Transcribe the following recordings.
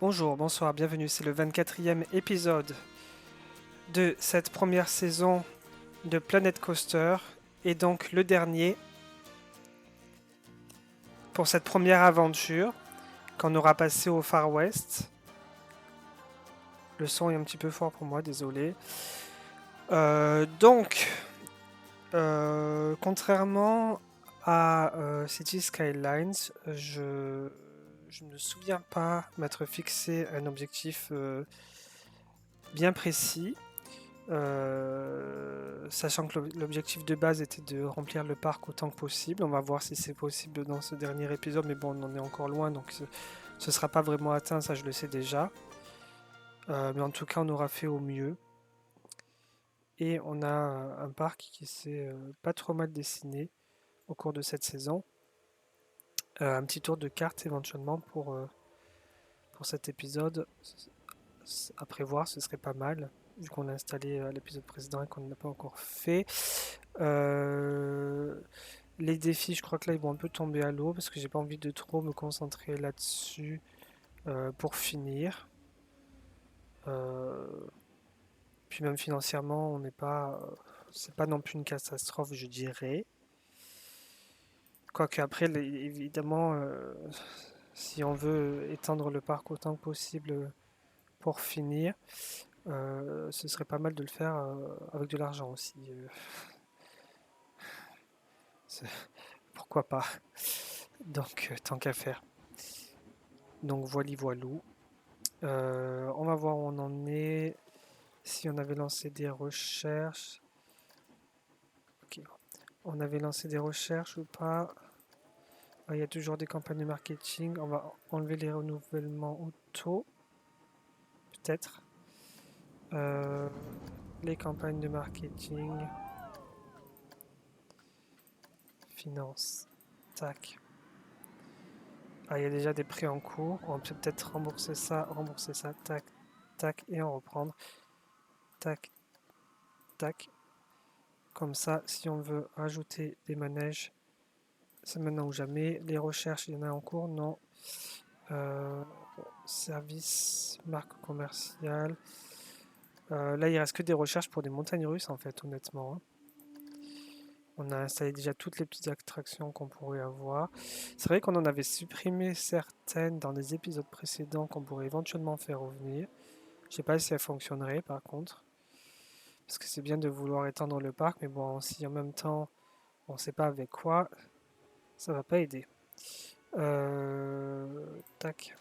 Bonjour, bonsoir, bienvenue. C'est le 24e épisode de cette première saison de Planet Coaster et donc le dernier pour cette première aventure qu'on aura passé au Far West. Le son est un petit peu fort pour moi, désolé. Contrairement à City Skylines, je ne me souviens pas m'être fixé un objectif bien précis. Sachant que l'objectif de base était de remplir le parc autant que possible. On va voir si c'est possible dans ce dernier épisode, mais bon, on en est encore loin, donc ce sera pas vraiment atteint, ça je le sais déjà. Mais en tout cas, on aura fait au mieux. Et on a un parc qui s'est pas trop mal dessiné au cours de cette saison. Un petit tour de carte éventuellement pour cet épisode à prévoir, ce serait pas mal, vu qu'on l'a installé à l'épisode précédent et qu'on ne l'a pas encore fait. Euh, les défis, je crois que là, ils vont un peu tomber à l'eau parce que j'ai pas envie de trop me concentrer là-dessus pour finir. Euh, Puis même financièrement, on n'est pas, c'est pas non plus une catastrophe, je dirais. Quoique après, évidemment, si on veut étendre le parc autant que possible pour finir, ce serait pas mal de le faire avec de l'argent aussi. C'est- Pourquoi pas? Donc, tant qu'à faire. Donc, voilou. On va voir où on en est. Si on avait lancé des recherches. Ok. On avait lancé des recherches ou pas? Ah, il y a toujours des campagnes de marketing. On va enlever les renouvellements auto. Peut-être. Euh, les campagnes de marketing. Finance. Tac. Ah, il y a déjà des prêts en cours. On peut peut-être rembourser ça. Tac, tac. Et en reprendre. Tac, tac. Comme ça, si on veut rajouter des manèges, c'est maintenant ou jamais. Les recherches, il y en a en cours? Non. Euh, Service, marque commerciale. Là, il reste que des recherches pour des montagnes russes, en fait, honnêtement, hein. On a installé déjà toutes les petites attractions qu'on pourrait avoir. C'est vrai qu'on en avait supprimé certaines dans les épisodes précédents qu'on pourrait éventuellement faire revenir. Je sais pas si elles fonctionneraient, par contre. Parce que c'est bien de vouloir étendre le parc, mais bon, si en même temps on ne sait pas avec quoi, ça va pas aider. Tac.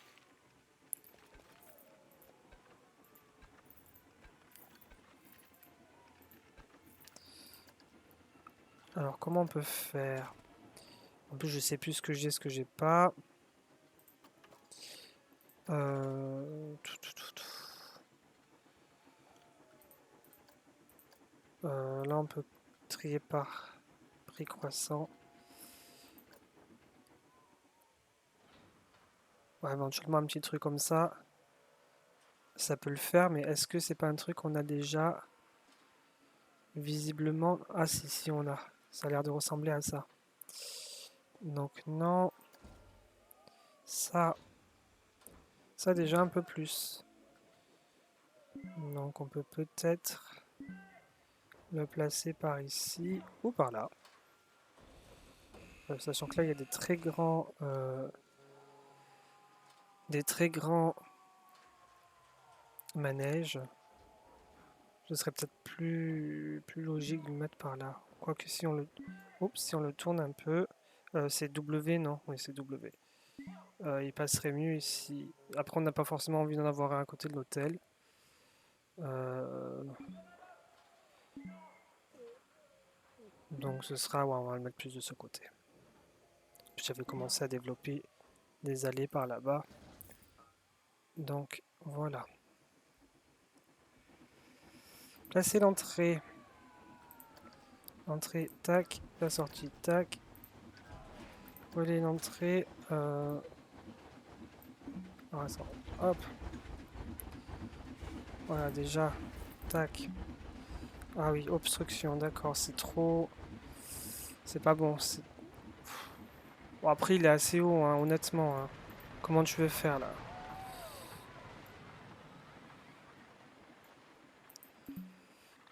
Alors, comment on peut faire? En plus, je sais plus ce que j'ai pas. Tout. Là, on peut trier par prix croissant. Ouais, éventuellement, un petit truc comme ça peut le faire, mais est-ce que c'est pas un truc qu'on a déjà visiblement? Ah, si, on a. Ça a l'air de ressembler à ça. Donc, non. Ça, ça déjà un peu plus. Donc, on peut peut-être le placer par ici ou par là. Sachant que là, il y a des très grands manèges. Ce serait peut-être plus logique de le mettre par là. Quoique si on le tourne un peu, c'est W, non? Oui, c'est W. Il passerait mieux ici. Après, on n'a pas forcément envie d'en avoir un à côté de l'hôtel. Euh, donc ce sera, ouais, on va le mettre plus de ce côté. J'avais commencé à développer des allées par là-bas. Donc voilà. Placer l'entrée. Entrée, tac. La sortie, tac. Voler l'entrée. Hop. Voilà, déjà. Tac. Ah oui, obstruction, d'accord. C'est trop. C'est pas bon. Bon, après, il est assez haut, hein, honnêtement, hein. Comment tu veux faire là?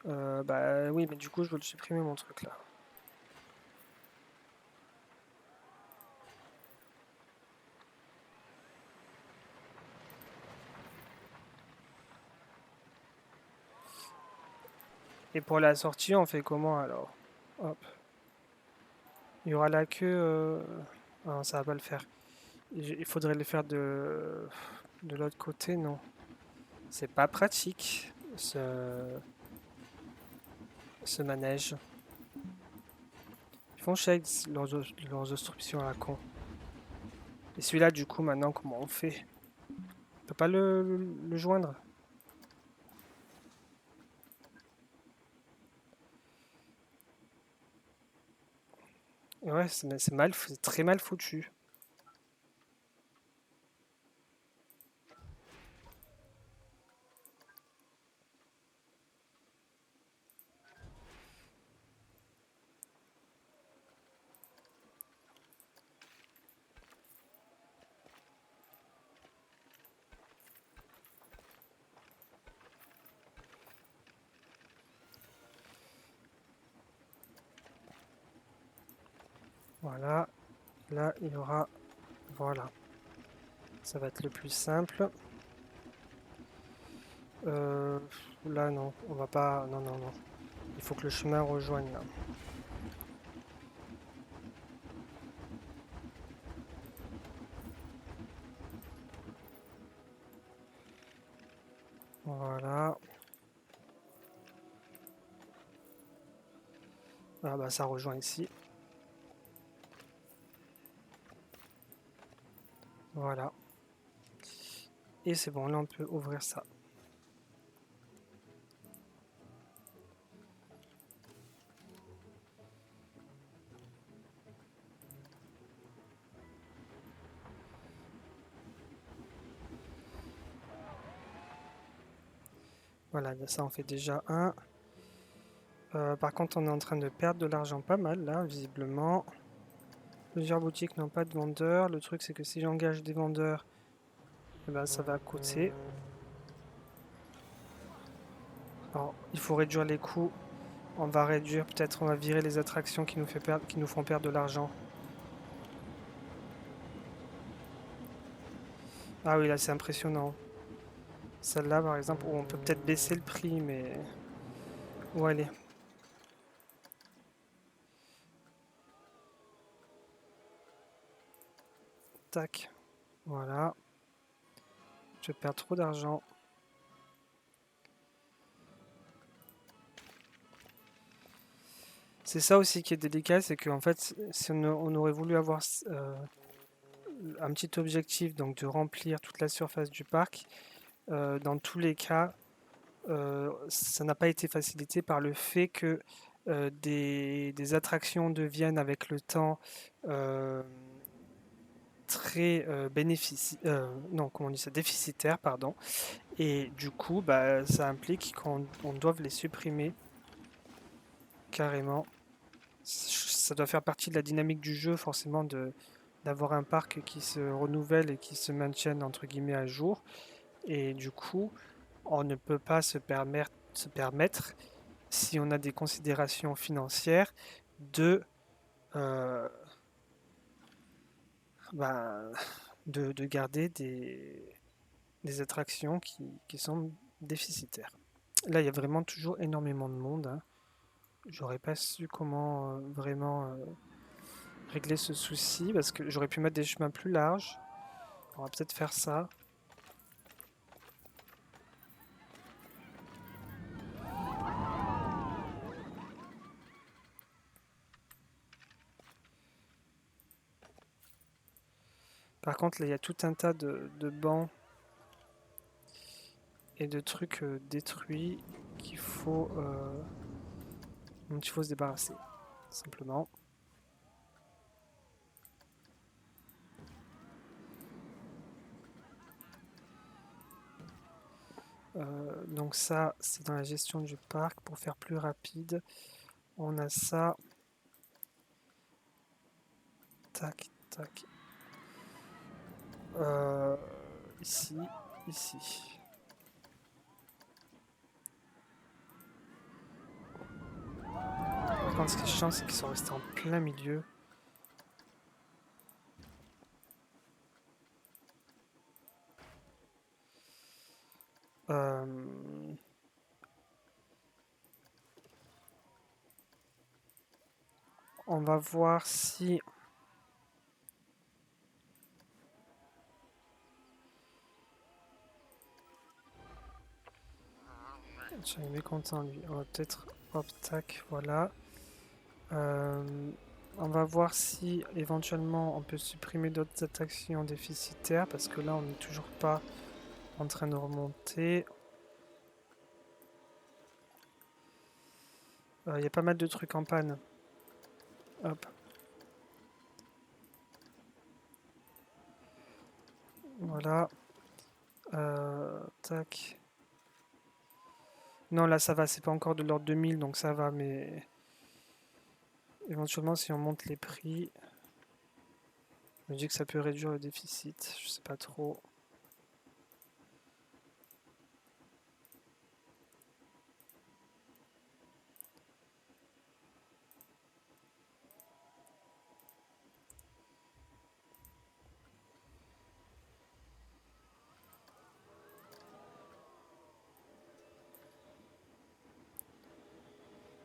Bah oui, mais du coup, je veux le supprimer, mon truc, là. Et pour la sortie, on fait comment, alors? Hop. Il y aura la queue... Ah, ça va pas le faire. Il faudrait le faire de l'autre côté, non. C'est pas pratique, ce manège. Ils font shades leurs instructions à la con. Et celui-là, du coup, maintenant, comment on fait? On peut pas le joindre? Ouais, c'est très mal foutu. Voilà. Là, il y aura... Voilà. Ça va être le plus simple. Euh, Là, non. On va pas... Non, non, non. Il faut que le chemin rejoigne, là. Voilà. Ah bah, ça rejoint ici. Voilà. Et c'est bon, là, on peut ouvrir ça. Voilà, ça en fait déjà un. Par contre, on est en train de perdre de l'argent pas mal, là, visiblement. Plusieurs boutiques n'ont pas de vendeurs. Le truc, c'est que si j'engage des vendeurs, eh ben, ça va coûter. Alors, il faut réduire les coûts. On va réduire, peut-être, on va virer les attractions qui nous font perdre de l'argent. Ah oui, là, c'est impressionnant. Celle-là, par exemple, où on peut peut-être baisser le prix, mais... Où elle est? Tac. Voilà. Je perds trop d'argent. C'est ça aussi qui est délicat, c'est qu'en fait, si on aurait voulu avoir un petit objectif, donc de remplir toute la surface du parc, dans tous les cas, ça n'a pas été facilité par le fait que des attractions deviennent avec le temps euh, très non, comment on dit ça, déficitaires, pardon. Et du coup, bah, ça implique qu'on doive les supprimer carrément. Ça doit faire partie de la dynamique du jeu, forcément, d'avoir un parc qui se renouvelle et qui se maintienne entre guillemets à jour. Et du coup, on ne peut pas se permettre, si on a des considérations financières, de, euh, ben, de garder des attractions qui sont déficitaires. Là, il y a vraiment toujours énormément de monde, hein. J'aurais pas su comment vraiment régler ce souci parce que j'aurais pu mettre des chemins plus larges. On va peut-être faire ça. Par contre, là, il y a tout un tas de bancs et de trucs détruits qu'il faut, dont il faut se débarrasser, simplement. Donc ça, c'est dans la gestion du parc. Pour faire plus rapide, on a ça. Tac, tac. Euh, ici, ici. contre, ce qui est chiant, c'est qu'ils sont restés en plein milieu. On va voir si... Tiens, il est mécontent lui. On va peut-être... Hop, tac, voilà. On va voir si éventuellement on peut supprimer d'autres actions déficitaires parce que là on n'est toujours pas en train de remonter. Il y a pas mal de trucs en panne. Hop. Voilà. Tac. Non, là ça va, c'est pas encore de l'ordre de 1000 donc ça va, mais éventuellement si on monte les prix, je me dis que ça peut réduire le déficit, je sais pas trop.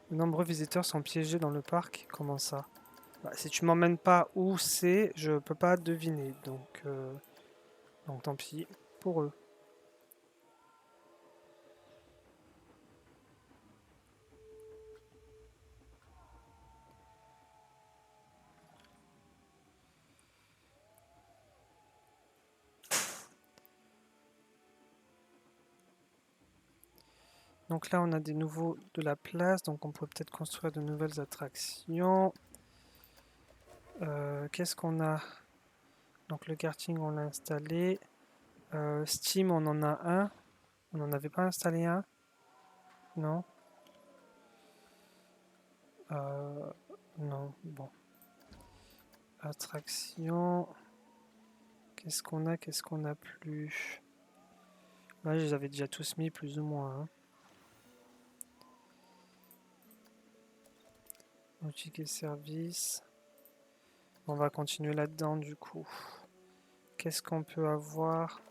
De nombreux visiteurs sont piégés dans le parc, comment ça? Bah, si tu m'emmènes pas où c'est, je peux pas deviner, donc tant pis pour eux. Donc là, on a des nouveaux de la place, donc on pourrait peut-être construire de nouvelles attractions. Qu'est-ce qu'on a? Donc le karting, on l'a installé. Steam, on en a un. On n'en avait pas installé un? Non? Euh, non, bon. Attraction. Qu'est-ce qu'on a? Qu'est-ce qu'on a plus? Là, je les avais déjà tous mis, plus ou moins, hein. Boutique et service. On va continuer là-dedans, du coup. Qu'est-ce qu'on peut avoir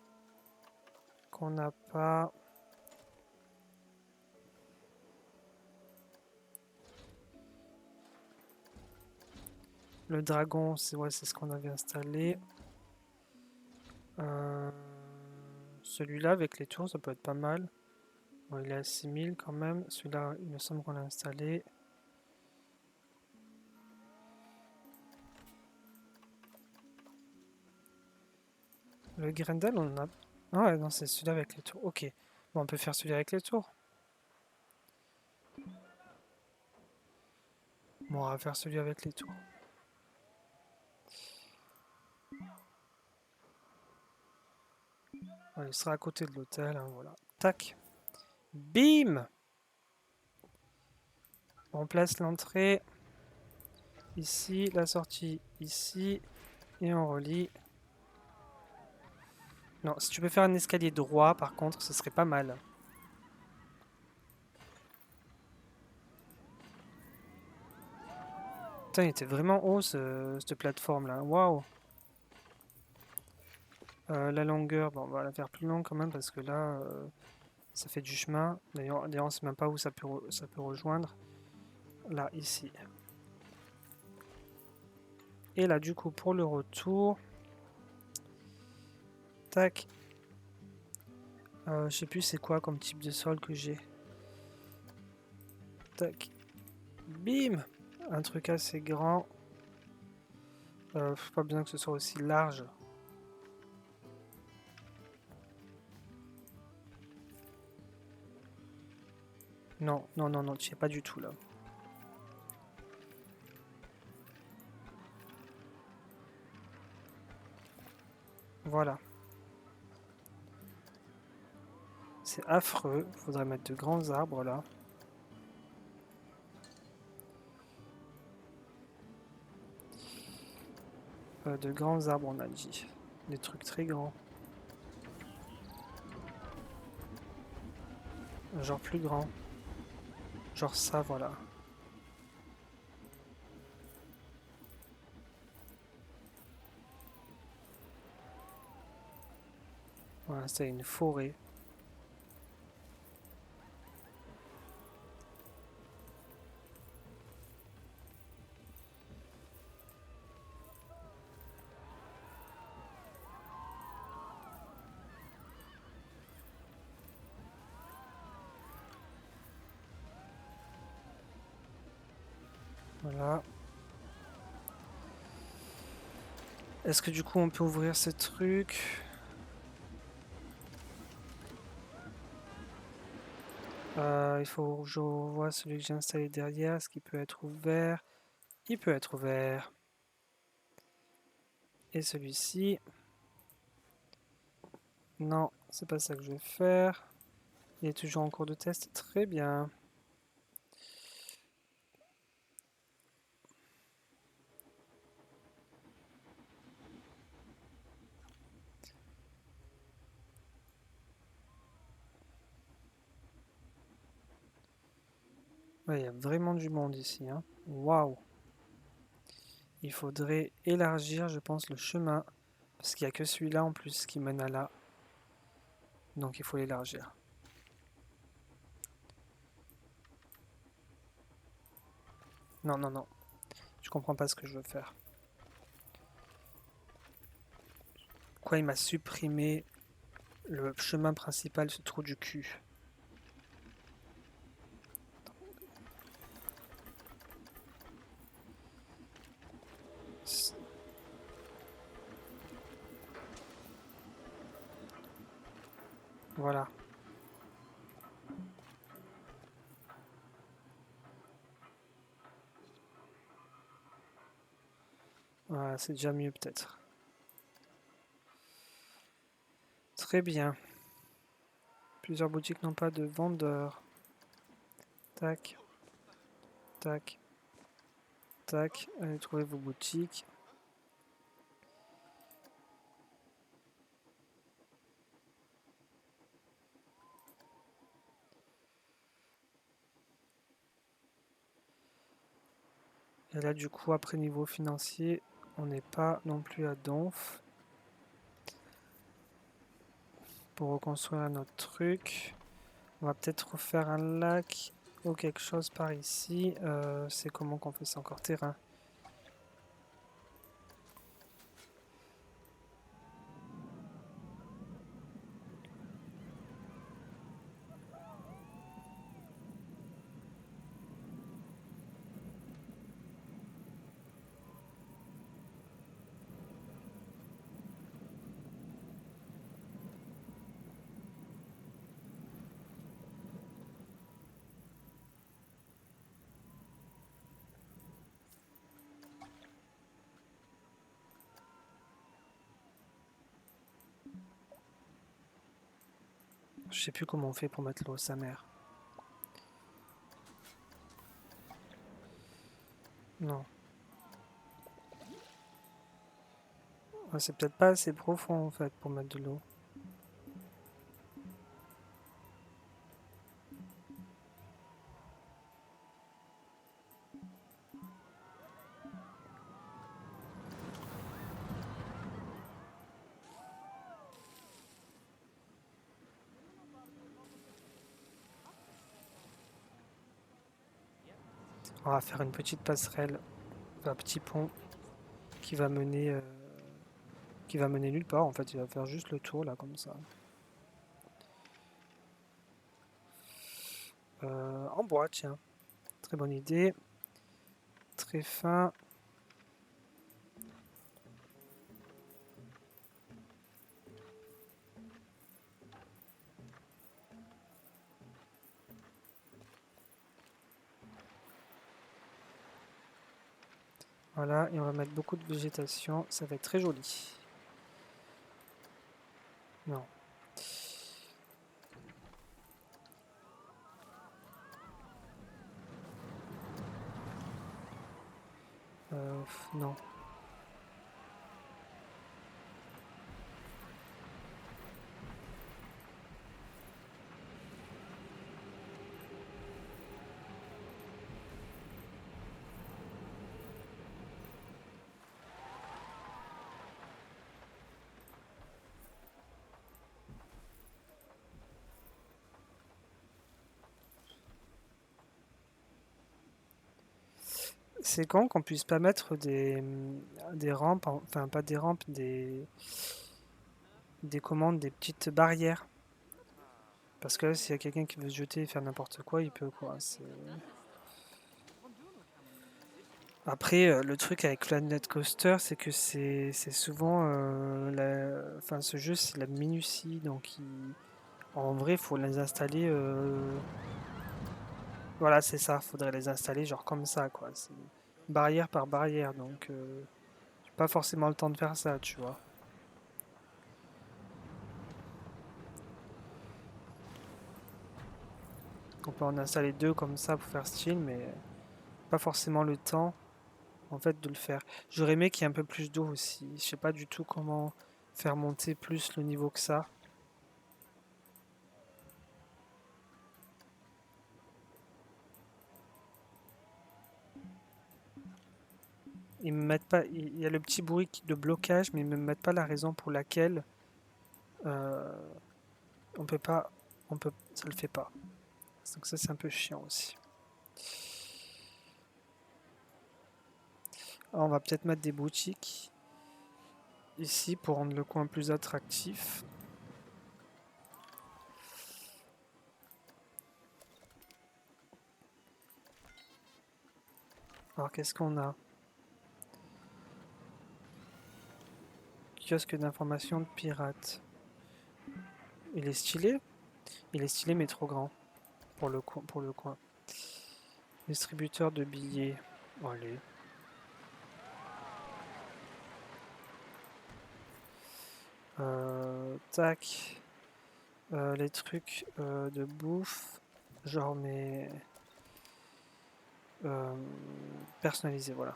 qu'on n'a pas? Le dragon, c'est ouais, c'est ce qu'on avait installé. Euh, Celui-là avec les tours, ça peut être pas mal. Bon, il est à 6000 quand même. Celui-là, il me semble qu'on l'a installé. Le Grendel, on en a... Ah ouais, non, c'est celui-là avec les tours. Ok. Bon, on peut faire celui avec les tours. Bon, on va faire celui avec les tours. Ouais, il sera à côté de l'hôtel, hein, voilà. Tac. Bim! On place l'entrée ici, la sortie ici, et on relie. Non, si tu peux faire un escalier droit, par contre, ce serait pas mal. Putain, il était vraiment haut cette plateforme-là. Waouh! La longueur, bon, on va la faire plus longue quand même parce que là, ça fait du chemin. D'ailleurs, on ne sait même pas où ça peut rejoindre. Là, ici. Et là, du coup, pour le retour, tac. Je sais plus c'est quoi comme type de sol que j'ai. Tac. Bim! Un truc assez grand. Pas besoin que ce soit aussi large. Non, non, non, non, tu sais pas du tout là. Voilà. C'est affreux. Faudrait mettre de grands arbres là. De grands arbres, on a dit. Des trucs très grands. Genre plus grand. Genre ça, voilà. Voilà, c'est une forêt. Voilà. Est-ce que du coup on peut ouvrir ces trucs? Il faut que je vois celui que j'ai installé derrière. Est-ce qu'il peut être ouvert? Il peut être ouvert. Et celui-ci? Non, c'est pas ça que je vais faire. Il est toujours en cours de test. Très bien. Ouais, il y a vraiment du monde ici, hein. Waouh! Il faudrait élargir, je pense, le chemin. Parce qu'il n'y a que celui-là en plus qui mène à là. Donc il faut l'élargir. Non, non, non. Je comprends pas ce que je veux faire. Quoi, il m'a supprimé le chemin principal, ce trou du cul. Voilà. Voilà, c'est déjà mieux peut-être. Très bien. Plusieurs boutiques n'ont pas de vendeur. Tac, tac, tac. Allez trouver vos boutiques. Et là, du coup, après niveau financier, on n'est pas non plus à donf. Pour reconstruire notre truc. On va peut-être refaire un lac ou quelque chose par ici. C'est comment qu'on fait ça encore? Terrain. Je sais plus comment on fait pour mettre l'eau, sa mère. Non. Ah, c'est peut-être pas assez profond en fait pour mettre de l'eau. On va faire une petite passerelle, un petit pont qui va mener nulle part en fait. Il va faire juste le tour là comme ça. En bois, tiens. Très bonne idée. Très fin. Voilà, et on va mettre beaucoup de végétation. Ça va être très joli. Non. Non. C'est con qu'on puisse pas mettre des rampes, enfin pas des rampes, des commandes, des petites barrières. Parce que là, s'il y a quelqu'un qui veut se jeter et faire n'importe quoi, il peut quoi. Après, le truc avec Planet Coaster, c'est que c'est souvent, enfin ce jeu, c'est la minutie, donc en vrai, il faut les installer. Voilà, c'est ça, faudrait les installer genre comme ça, quoi. C'est barrière par barrière, donc j'ai pas forcément le temps de faire ça, tu vois. On peut en installer deux comme ça pour faire style, mais pas forcément le temps, en fait, de le faire. J'aurais aimé qu'il y ait un peu plus d'eau aussi. Je sais pas du tout comment faire monter plus le niveau que ça. Ils me mettent pas, il y a le petit bruit de blocage, mais ils me mettent pas la raison pour laquelle euh, on peut pas, ça le fait pas. Donc ça c'est un peu chiant aussi. Alors, on va peut-être mettre des boutiques ici pour rendre le coin plus attractif. Alors qu'est-ce qu'on a? Kiosque d'information de pirates. Il est stylé? Il est stylé mais trop grand pour le coin. Distributeur de billets. Bon, allez. Tac. Les trucs de bouffe. Genre mais euh, personnalisé, voilà.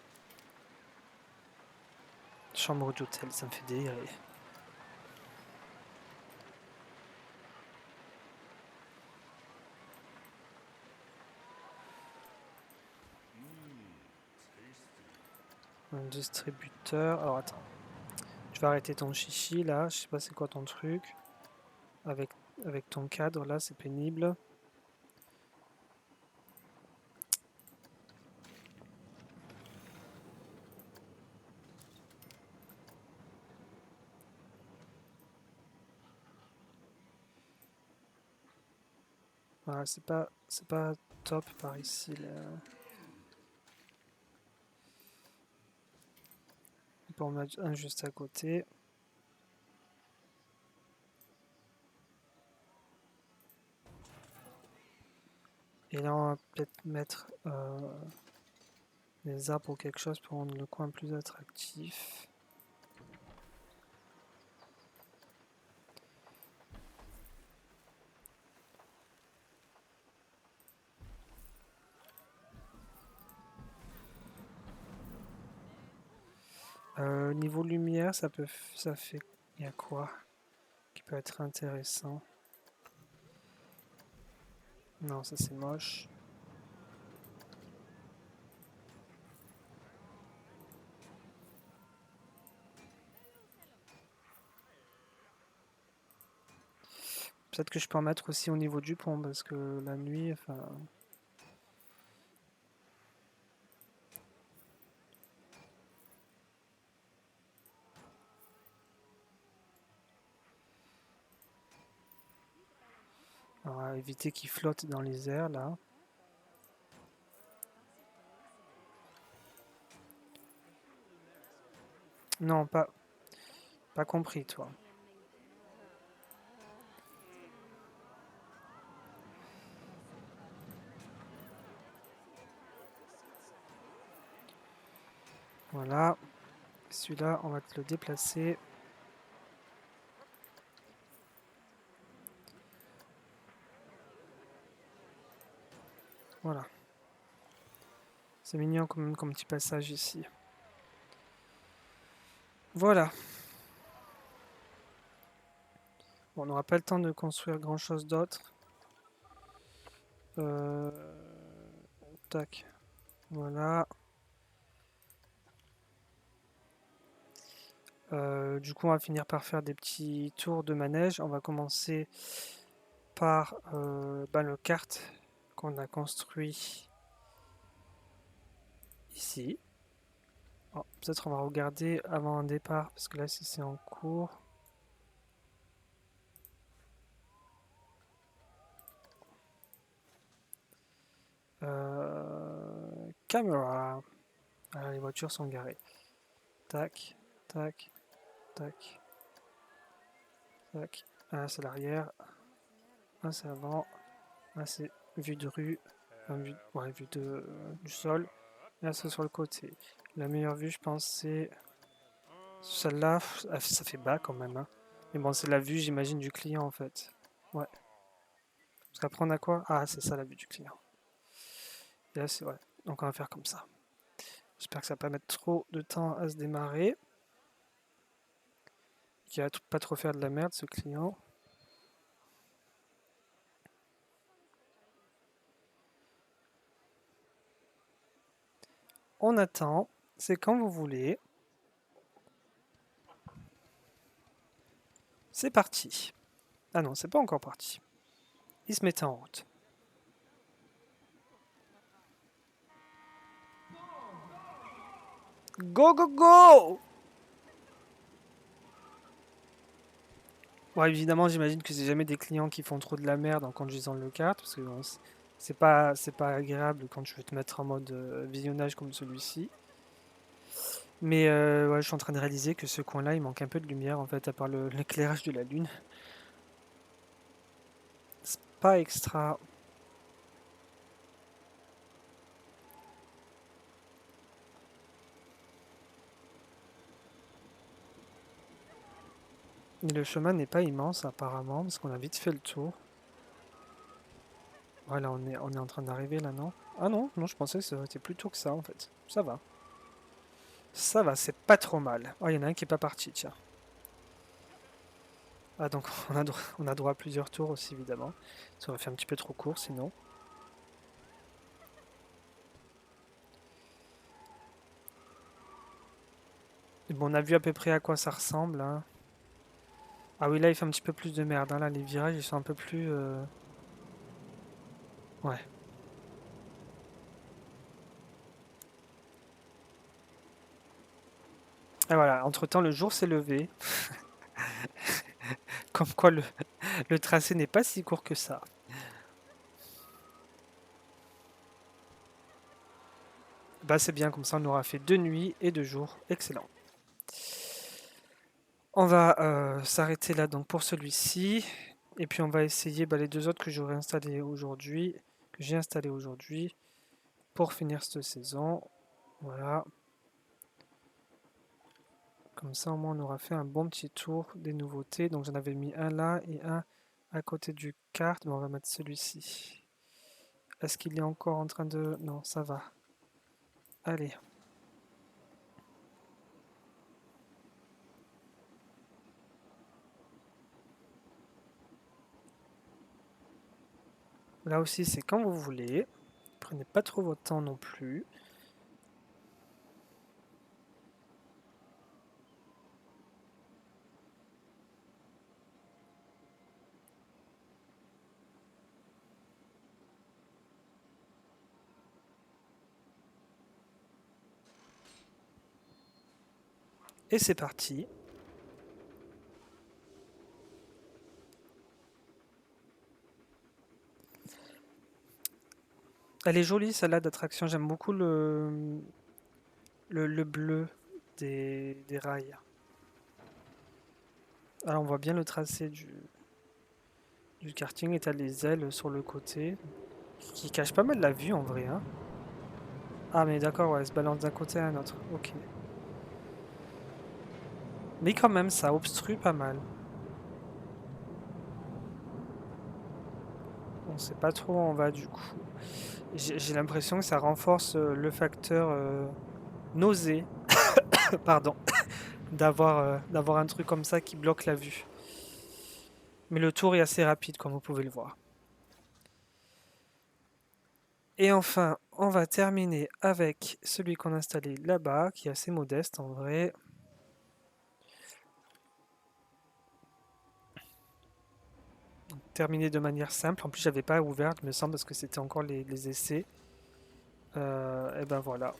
Chambre d'hôtel, ça me fait délirer. Un distributeur. Alors attends. Tu vas arrêter ton chichi là. Je sais pas c'est quoi ton truc. Avec, avec ton cadre là, c'est pénible. Voilà, c'est pas top par ici là. On peut en mettre un juste à côté. Et là, on va peut-être mettre des arbres ou quelque chose pour rendre le coin plus attractif. Niveau lumière, ça fait, il y a quoi qui peut être intéressant? Non, ça c'est moche. Peut-être que je peux en mettre aussi au niveau du pont parce que la nuit, enfin, on va éviter qu'il flotte dans les airs là. Non, pas compris toi. Voilà. Celui-là, on va te le déplacer. Voilà. C'est mignon comme petit passage ici. Voilà. Bon, on n'aura pas le temps de construire grand chose d'autre. Euh, Tac. Voilà. Du coup, on va finir par faire des petits tours de manège. On va commencer par le kart qu'on a construit ici. Oh, peut-être on va regarder avant un départ, parce que là, si c'est en cours. Caméra. Ah, les voitures sont garées. Tac, tac, tac, tac. Ah, c'est l'arrière. Ah, c'est avant. Ah, c'est vue de rue. Enfin, ouais, vue du sol. Là, c'est sur le côté. La meilleure vue, je pense, c'est celle-là. Ça fait bas quand même, hein. Mais bon, c'est la vue, j'imagine, du client en fait. Ouais. Parce qu'après, on a quoi? Ah, c'est ça la vue du client. Et là, c'est ouais. Donc, on va faire comme ça. J'espère que ça va pas mettre trop de temps à se démarrer. Qu'il va pas trop faire de la merde, ce client. On attend. C'est quand vous voulez. C'est parti. Ah non, c'est pas encore parti. Il se mettait en route. Go, go, go! Ouais, évidemment, j'imagine que c'est jamais des clients qui font trop de la merde en conduisant le kart, parce que bon, c'est pas agréable quand tu veux te mettre en mode visionnage comme celui-ci. Mais ouais, je suis en train de réaliser que ce coin-là, il manque un peu de lumière en fait, à part l'éclairage de la lune. C'est pas extra. Et le chemin n'est pas immense apparemment, parce qu'on a vite fait le tour. Voilà, on est en train d'arriver là, non? Ah non, non, je pensais que c'était plus tôt que ça en fait. Ça va. Ça va, c'est pas trop mal. Oh, il y en a un qui est pas parti, tiens. Ah, donc on a droit à plusieurs tours aussi, évidemment. Ça aurait fait un petit peu trop court sinon. Et bon, on a vu à peu près à quoi ça ressemble, hein. Ah oui, là, il fait un petit peu plus de merde, hein. Là, les virages, ils sont un peu plus... Ouais. Et voilà, entre-temps, le jour s'est levé. Comme quoi, le tracé n'est pas si court que ça. Bah, c'est bien, comme ça, on aura fait 2 nuits et 2 jours. Excellent. On va s'arrêter là donc pour celui-ci. Et puis on va essayer bah, les deux autres que j'aurais installés aujourd'hui, que j'ai installés aujourd'hui pour finir cette saison. Voilà. Comme ça au moins on aura fait un bon petit tour des nouveautés. Donc j'en avais mis un là et un à côté du kart. Bon, on va mettre celui-ci. Est-ce qu'il est encore en train de... Non, ça va. Allez. Là aussi c'est quand vous voulez. Prenez pas trop votre temps non plus. Et c'est parti. Elle est jolie celle-là d'attraction. J'aime beaucoup le bleu des rails. Alors on voit bien le tracé du karting et t'as les ailes sur le côté qui cachent pas mal la vue en vrai, hein. Ah mais d'accord, ouais, elle se balance d'un côté à un autre. Ok. Mais quand même, ça obstrue pas mal. On sait pas trop où on va du coup. J'ai l'impression que ça renforce le facteur nausée, pardon, d'avoir un truc comme ça qui bloque la vue. Mais le tour est assez rapide comme vous pouvez le voir. Et enfin, on va terminer avec celui qu'on a installé là-bas, qui est assez modeste en vrai. Terminé de manière simple. En plus, j'avais pas ouvert, il me semble, parce que c'était encore les essais. Et ben voilà.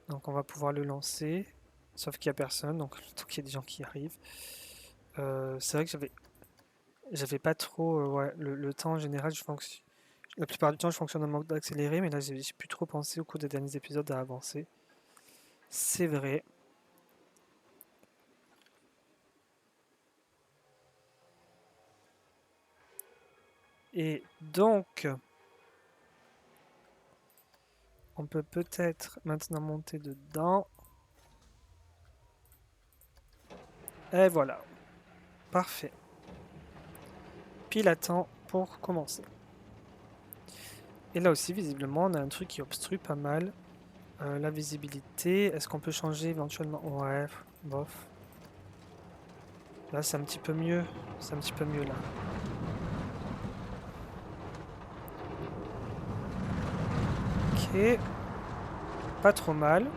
Donc on va pouvoir le lancer, sauf qu'il n'y a personne, donc il y a des gens qui arrivent. C'est vrai que j'avais pas trop ouais, le temps en général, la plupart du temps je fonctionne en mode accéléré, mais là j'ai plus trop pensé au cours des derniers épisodes à avancer. C'est vrai. Et donc, on peut peut-être maintenant monter dedans. Et voilà, parfait. Pile à temps pour commencer. Et là aussi, visiblement, on a un truc qui obstrue pas mal la visibilité. Est-ce qu'on peut changer éventuellement? Ouais, bof. Là, c'est un petit peu mieux. C'est un petit peu mieux là. Ok, pas trop mal.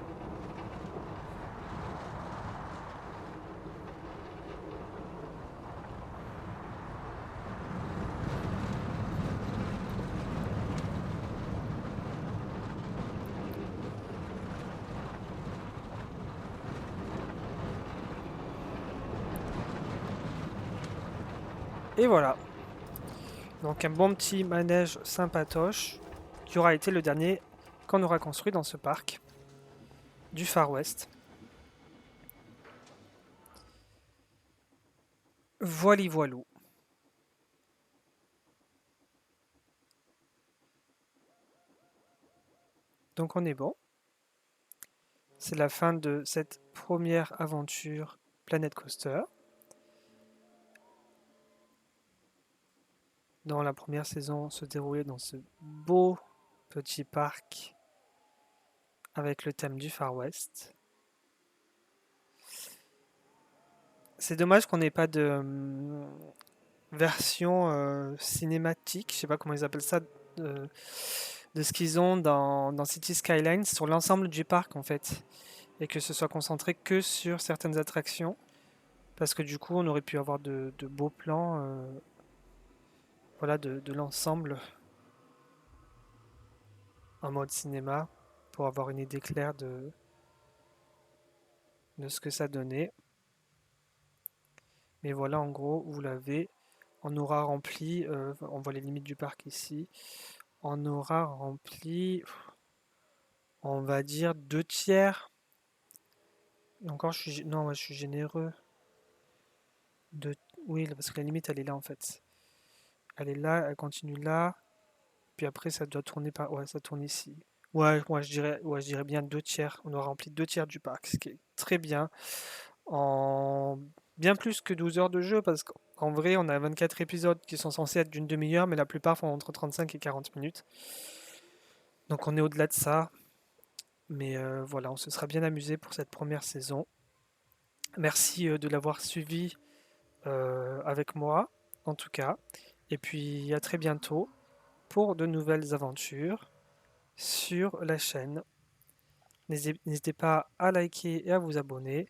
Et voilà. Donc un bon petit manège sympatoche qui aura été le dernier qu'on aura construit dans ce parc du Far West. Voili voilou. Donc on est bon. C'est la fin de cette première aventure Planet Coaster. Dans la première saison, se déroulait dans ce beau petit parc avec le thème du Far West. C'est dommage qu'on n'ait pas de version cinématique, je sais pas comment ils appellent ça, de ce qu'ils ont dans City Skylines sur l'ensemble du parc en fait, et que ce soit concentré que sur certaines attractions, parce que du coup on aurait pu avoir de beaux plans voilà, de l'ensemble en mode cinéma pour avoir une idée claire de ce que ça donnait. Mais voilà, en gros, vous l'avez. On aura rempli, on voit les limites du parc ici. On aura rempli, on va dire, 2 tiers. Et encore, non, ouais, je suis généreux. De, oui, parce que la limite, elle est là en fait. Elle est là, elle continue là. Puis après, ça doit tourner par. Ouais, ça tourne ici. Ouais, je dirais bien 2 tiers. On aura rempli 2 tiers du parc, ce qui est très bien. En bien plus que 12 heures de jeu, parce qu'en vrai, on a 24 épisodes qui sont censés être d'une demi-heure, mais la plupart font entre 35 et 40 minutes. Donc on est au-delà de ça. Mais voilà, on se sera bien amusé pour cette première saison. Merci de l'avoir suivi avec moi, en tout cas. Et puis à très bientôt pour de nouvelles aventures sur la chaîne. N'hésitez pas à liker et à vous abonner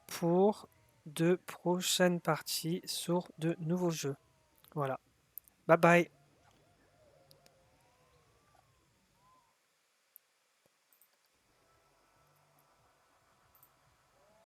pour de prochaines parties sur de nouveaux jeux. Voilà. Bye bye.